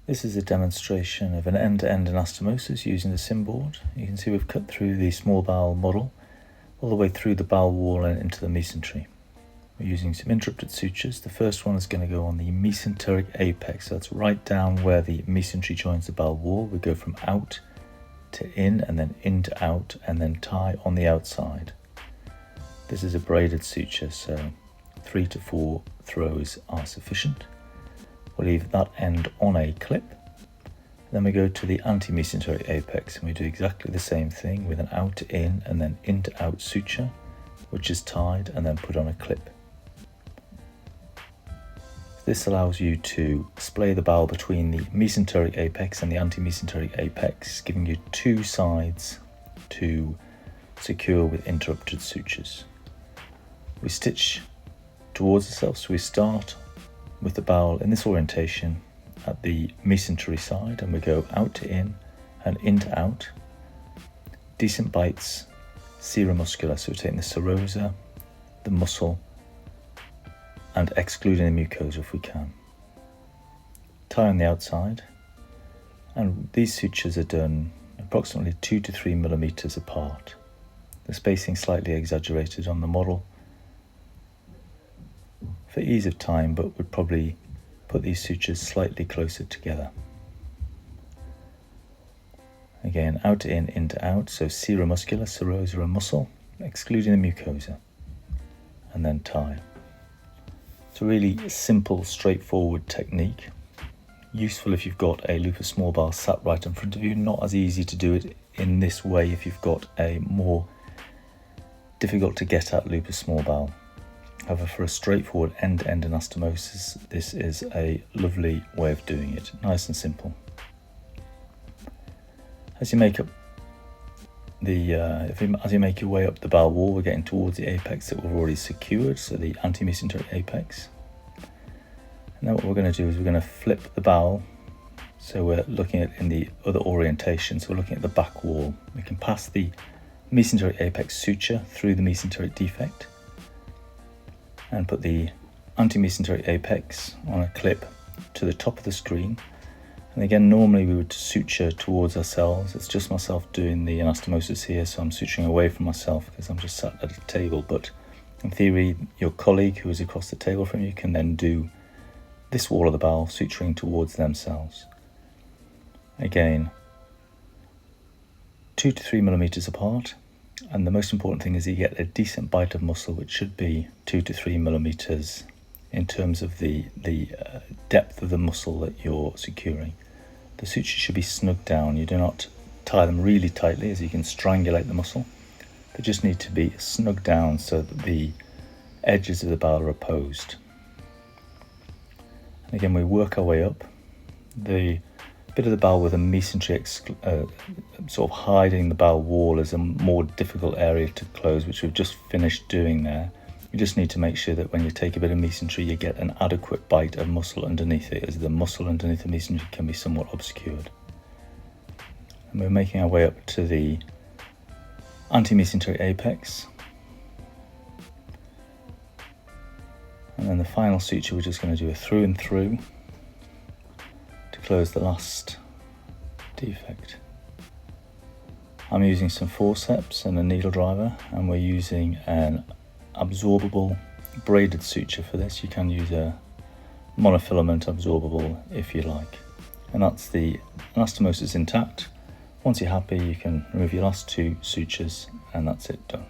This is a demonstration of an end-to-end anastomosis using the sim board. You can see we've cut through the small bowel model all the way through the bowel wall and into the mesentery. We're using some interrupted sutures. The first one is going to go on the mesenteric apex, so that's right down where the mesentery joins the bowel wall. We go from out to in and then in to out and then tie on the outside. This is a braided suture, so 3 to 4 throws are sufficient. We'll leave that end on a clip. Then we go to the anti-mesenteric apex and we do exactly the same thing with an out to in and then in to out suture, which is tied and then put on a clip. This allows you to splay the bowel between the mesenteric apex and the anti-mesenteric apex, giving you two sides to secure with interrupted sutures. We stitch towards ourselves, so we start with the bowel in this orientation at the mesentery side and we go out to in and in to out. Decent bites, seromuscular, so we're taking the serosa, the muscle, and excluding the mucosa if we can. Tie on the outside, and these sutures are done approximately 2 to 3 millimeters apart. The spacing slightly exaggerated on the model for ease of time, but would probably put these sutures slightly closer together. Again, out to in to out, so seromuscular, serosa and muscle, excluding the mucosa, and then tie. It's a really simple, straightforward technique. Useful if you've got a loop of small bowel sat right in front of you. Not as easy to do it in this way if you've got a more difficult to get at loop of small bowel. However, for a straightforward end-to-end anastomosis, this is a lovely way of doing it. Nice and simple. As you make up as you make your way up the bowel wall, we're getting towards the apex that we've already secured, so the anti-mesenteric apex. And then what we're going to do is we're going to flip the bowel, so we're looking at in the other orientation, so we're looking at the back wall. We can pass the mesenteric apex suture through the mesenteric defect and put the anti-mesenteric apex on a clip to the top of the screen. And again, normally we would suture towards ourselves. It's just myself doing the anastomosis here, so I'm suturing away from myself because I'm just sat at a table. But in theory, your colleague who is across the table from you can then do this wall of the bowel, suturing towards themselves. Again, 2 to 3 millimeters apart. And the most important thing is you get a decent bite of muscle, which should be 2 to 3 millimeters in terms of the depth of the muscle that you're securing. The sutures should be snugged down. You do not tie them really tightly, as you can strangulate the muscle. They just need to be snugged down so that the edges of the bowel are opposed. And again, we work our way up. The bit of the bowel with a mesentery sort of hiding the bowel wall is a more difficult area to close, which we've just finished doing there. You just need to make sure that when you take a bit of mesentery, you get an adequate bite of muscle underneath it, as the muscle underneath the mesentery can be somewhat obscured. And we're making our way up to the anti-mesenteric apex. And then the final suture, we're just going to do a through and through to close the last defect. I'm using some forceps and a needle driver, and we're using an absorbable braided suture for this. You can use a monofilament absorbable if you like. And that's the anastomosis intact. Once you're happy, you can remove your last 2 sutures and that's it done.